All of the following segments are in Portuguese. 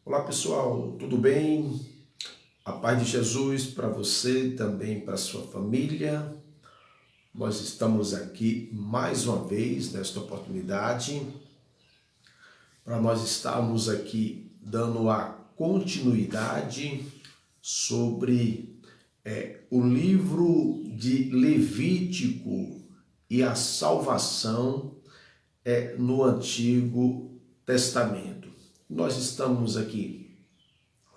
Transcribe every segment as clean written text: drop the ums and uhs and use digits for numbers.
Olá pessoal, tudo bem? A paz de Jesus para você e também para sua família. Nós estamos aqui mais uma vez nesta oportunidade para nós estarmos aqui dando a continuidade sobre o livro de Levítico e a salvação no Antigo Testamento. Nós estamos aqui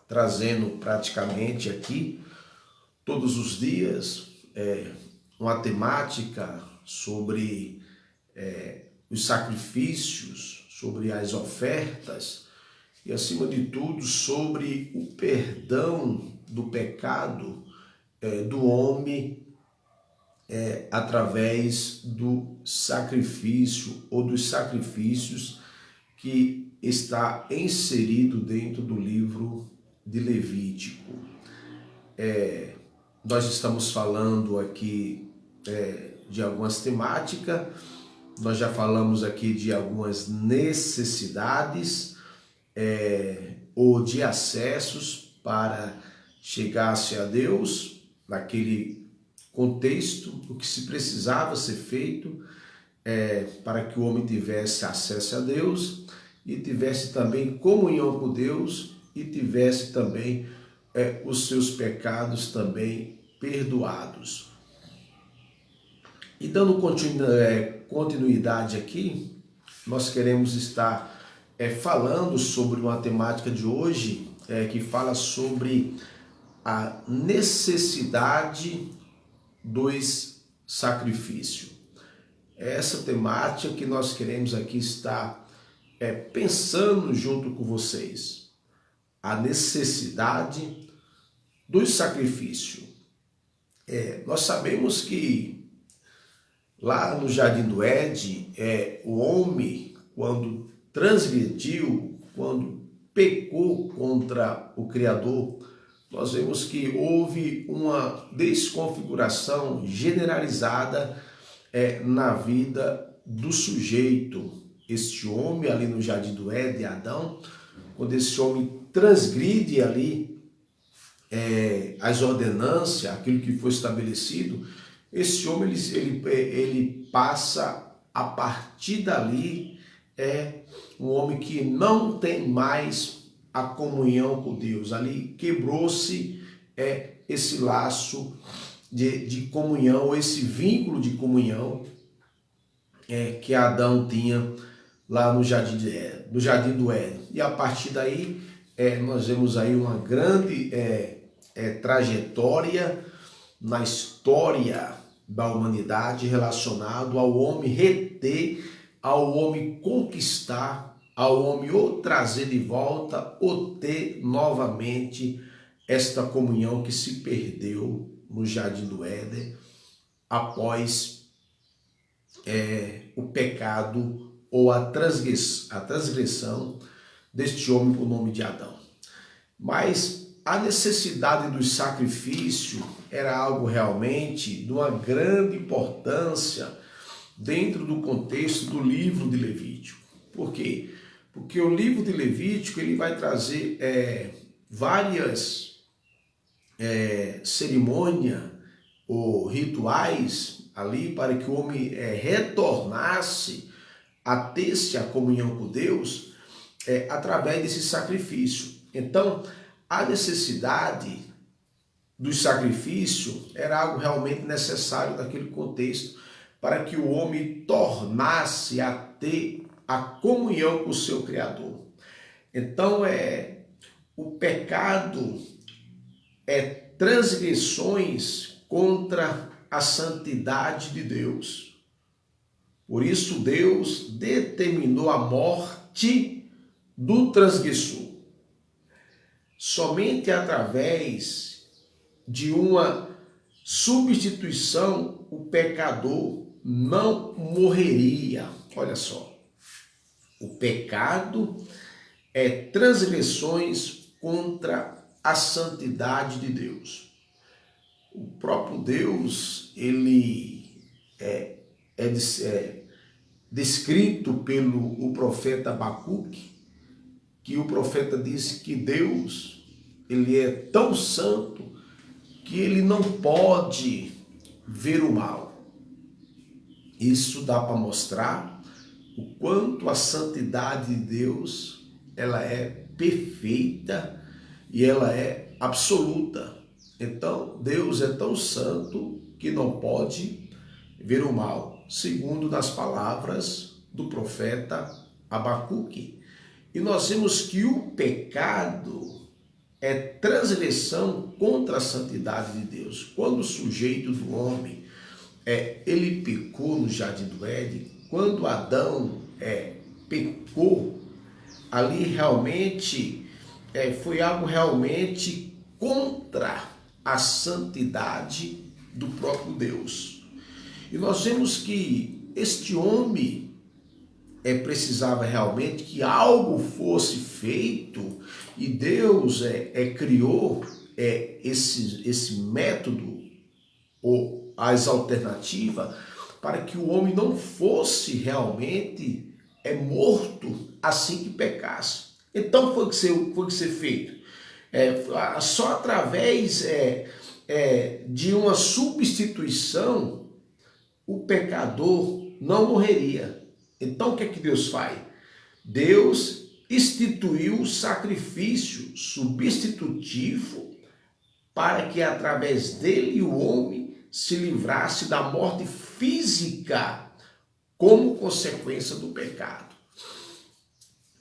trazendo praticamente aqui todos os dias uma temática sobre os sacrifícios, sobre as ofertas e, acima de tudo, sobre o perdão do pecado do homem através do sacrifício ou dos sacrifícios que está inserido dentro do livro de Levítico. Nós estamos falando aqui de algumas temáticas, nós já falamos aqui de algumas necessidades ou de acessos para chegar-se a Deus, naquele contexto, o que se precisava ser feito para que o homem tivesse acesso a Deus e tivesse também comunhão com Deus e tivesse também os seus pecados também perdoados. E dando continuidade aqui, nós queremos estar falando sobre uma temática de hoje que fala sobre a necessidade dos sacrifícios. É essa temática que nós queremos aqui estar pensando junto com vocês. A necessidade do sacrifício. Nós sabemos que lá no Jardim do Éden, o homem, quando transgrediu, quando pecou contra o Criador, nós vemos que houve uma desconfiguração generalizada na vida do sujeito. Este homem ali no Jardim do Éden, Adão, quando esse homem transgride ali as ordenanças, aquilo que foi estabelecido, esse homem ele passa a partir dali um homem que não tem mais a comunhão com Deus. Ali quebrou-se esse laço de comunhão, esse vínculo de comunhão que Adão tinha lá no Jardim do Éden. E a partir daí nós vemos aí uma grande trajetória na história da humanidade relacionado ao homem reter, ao homem conquistar, ao homem ou trazer de volta ou ter novamente esta comunhão que se perdeu no Jardim do Éden após o pecado ou a transgressão deste homem por nome de Adão. Mas a necessidade do sacrifício era algo realmente de uma grande importância dentro do contexto do livro de Levítico. Por quê? Porque o livro de Levítico ele vai trazer várias cerimônias ou rituais ali para que o homem retornasse a ter-se a comunhão com Deus através desse sacrifício. Então, a necessidade do sacrifício era algo realmente necessário naquele contexto para que o homem tornasse a ter a comunhão com o seu Criador. Então, o pecado transgressões contra a santidade de Deus. Por isso, Deus determinou a morte do transgressor. Somente através de uma substituição o pecador não morreria. Olha só, o pecado é transgressões contra a santidade de Deus. O próprio Deus, ele é descrito pelo profeta Abacuque, que o profeta disse que Deus, ele é tão santo que ele não pode ver o mal. Isso dá para mostrar o quanto a santidade de Deus, ela é perfeita e ela é absoluta. Então, Deus é tão santo que não pode ver o mal, segundo nas palavras do profeta Abacuque. E nós vemos que o pecado é transgressão contra a santidade de Deus. Quando o sujeito do homem, ele pecou no jardim do Éden, quando Adão pecou, ali realmente foi algo realmente contra a santidade do próprio Deus. E nós vemos que este homem precisava realmente que algo fosse feito, e Deus criou esse método, ou as alternativas, para que o homem não fosse realmente morto assim que pecasse. Então foi que ser feito. Só através de uma substituição o pecador não morreria. Então o que é que Deus faz? Deus instituiu o sacrifício substitutivo para que através dele o homem se livrasse da morte física como consequência do pecado.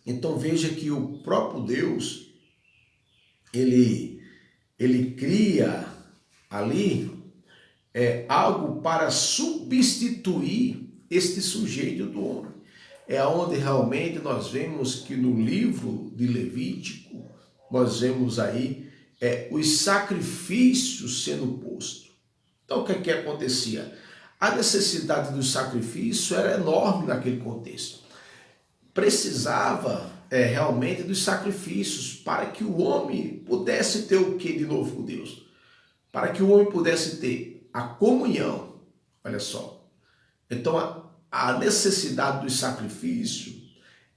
Então veja que o próprio Deus, ele cria ali algo para substituir este sujeito do homem. É onde realmente nós vemos que no livro de Levítico, nós vemos aí os sacrifícios sendo postos. Então o que é que acontecia? A necessidade do sacrifício era enorme naquele contexto. Precisava realmente dos sacrifícios para que o homem pudesse ter o que de novo com Deus? Para que o homem pudesse ter a comunhão. Olha só. Então a necessidade do sacrifício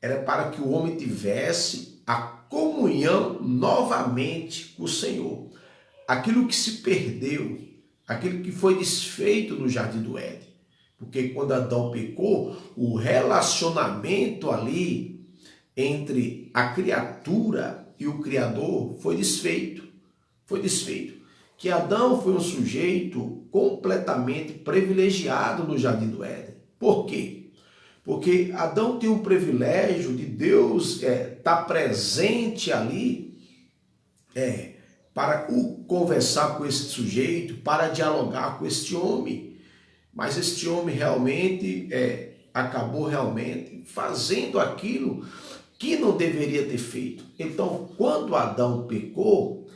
era para que o homem tivesse a comunhão novamente com o Senhor. Aquilo que se perdeu, aquilo que foi desfeito no jardim do Éden. Porque quando Adão pecou, o relacionamento ali entre a criatura e o Criador foi desfeito. Foi desfeito. Que Adão foi um sujeito completamente privilegiado no jardim do Éden. Por quê? Porque Adão tem o privilégio de Deus estar presente ali para conversar com esse sujeito, para dialogar com este homem. Mas este homem realmente acabou realmente fazendo aquilo que não deveria ter feito. Então, quando Adão pecou,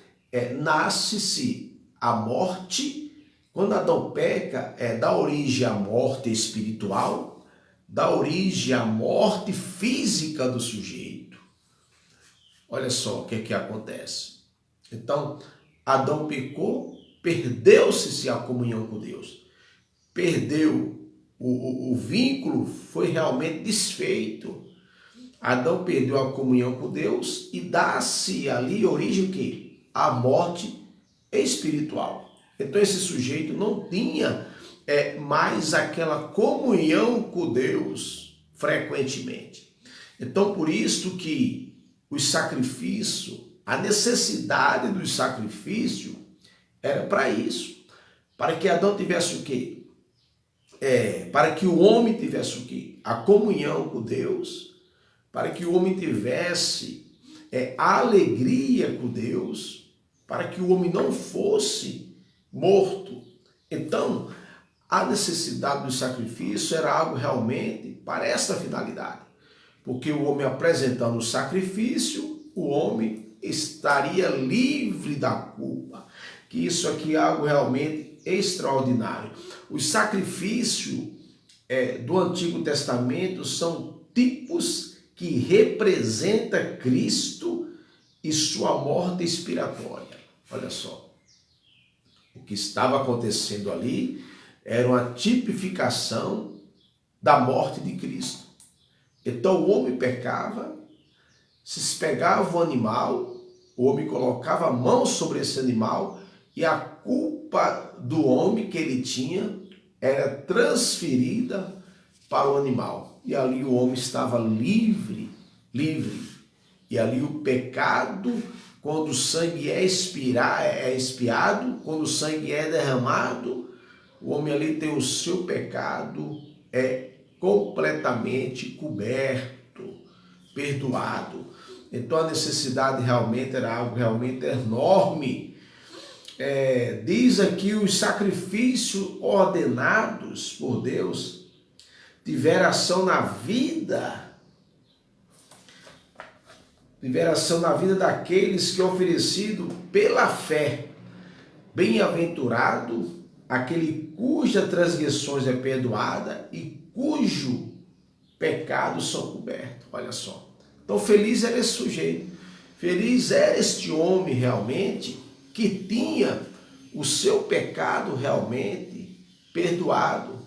nasce-se a morte. Quando Adão peca, dá origem à morte espiritual, dá origem à morte física do sujeito. Olha só o que é que acontece. Então, Adão pecou, perdeu-se a comunhão com Deus. Perdeu o vínculo, foi realmente desfeito. Adão perdeu a comunhão com Deus e dá-se ali origem o quê? A morte espiritual. Então esse sujeito não tinha mais aquela comunhão com Deus frequentemente. Então por isso que os sacrifícios, a necessidade do sacrifício era para isso. Para que Adão tivesse o quê? Para que o homem tivesse o quê? A comunhão com Deus, para que o homem tivesse a alegria com Deus, para que o homem não fosse morto. Então, a necessidade do sacrifício era algo realmente para essa finalidade, porque o homem apresentando o sacrifício, o homem estaria livre da culpa, que isso aqui é algo realmente extraordinário. Os sacrifícios do Antigo Testamento são tipos que representam Cristo e sua morte expiatória. Olha só, o que estava acontecendo ali era uma tipificação da morte de Cristo. Então o homem pecava, se pegava o animal, o homem colocava a mão sobre esse animal e a culpa do homem que ele tinha era transferida para o animal. E ali o homem estava livre. E ali o pecado, quando o sangue é expiado, quando o sangue é derramado, o homem ali tem o seu pecado completamente coberto, perdoado. Então a necessidade realmente era algo realmente enorme. Diz aqui os sacrifícios ordenados por Deus tiveram ação na vida daqueles que oferecido pela fé. Bem-aventurado aquele cujas transgressões é perdoada e cujo pecados são cobertos. Olha só. Então feliz era esse sujeito. Feliz era este homem realmente que tinha o seu pecado realmente perdoado.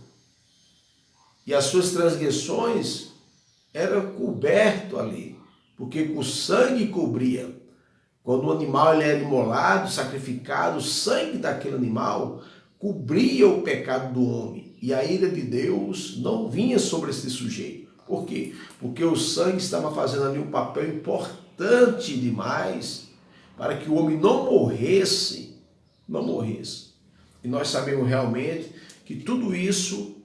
E as suas transgressões eram cobertas ali, porque o sangue cobria. Quando o animal ele era imolado, sacrificado, o sangue daquele animal cobria o pecado do homem. E a ira de Deus não vinha sobre esse sujeito. Por quê? Porque o sangue estava fazendo ali um papel importante demais para que o homem não morresse. E nós sabemos realmente que tudo isso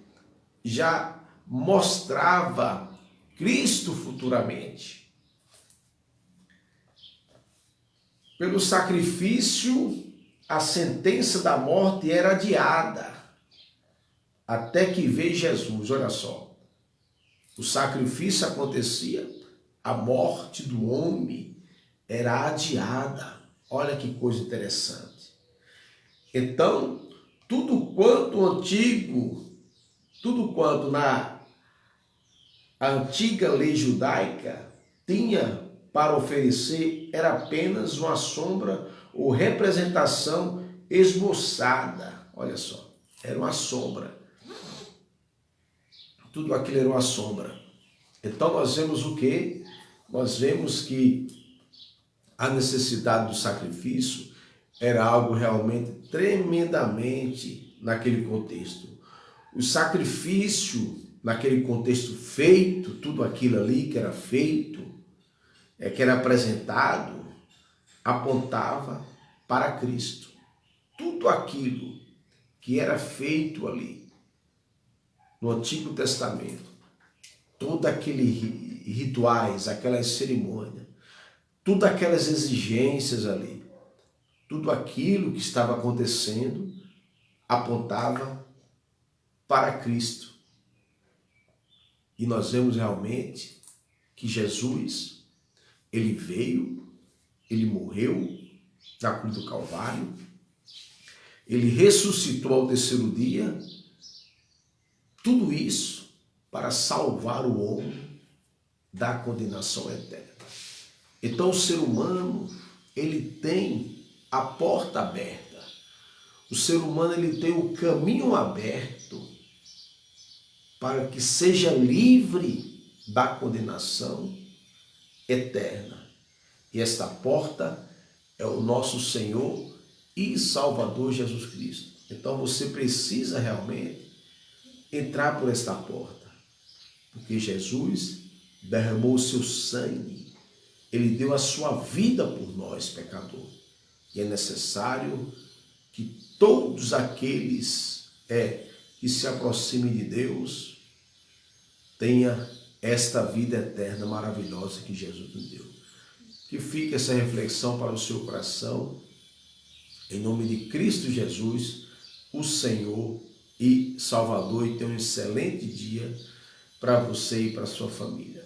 já mostrava Cristo futuramente. Pelo sacrifício, a sentença da morte era adiada, até que veio Jesus. Olha só, o sacrifício acontecia, a morte do homem era adiada. Olha que coisa interessante. Então, tudo quanto na antiga lei judaica tinha para oferecer era apenas uma sombra ou representação esboçada. Olha só, era uma sombra. Tudo aquilo era uma sombra. Então nós vemos o quê? Nós vemos que a necessidade do sacrifício era algo realmente tremendamente naquele contexto. O sacrifício naquele contexto feito, tudo aquilo ali que era feito, que era apresentado, apontava para Cristo. Tudo aquilo que era feito ali no Antigo Testamento, todos aqueles rituais, aquelas cerimônias, todas aquelas exigências ali, tudo aquilo que estava acontecendo apontava para Cristo. E nós vemos realmente que Jesus, ele veio, ele morreu na cruz do Calvário, ele ressuscitou ao terceiro dia, tudo isso para salvar o homem da condenação eterna. Então o ser humano, ele tem a porta aberta. O ser humano, ele tem o caminho aberto para que seja livre da condenação eterna. E esta porta é o nosso Senhor e Salvador Jesus Cristo. Então você precisa realmente entrar por esta porta, porque Jesus derramou o seu sangue, ele deu a sua vida por nós, pecador. E é necessário que todos aqueles que se aproximem de Deus tenha esta vida eterna maravilhosa que Jesus nos deu. Que fique essa reflexão para o seu coração, em nome de Cristo Jesus, o Senhor e Salvador, e tenha um excelente dia para você e para a sua família.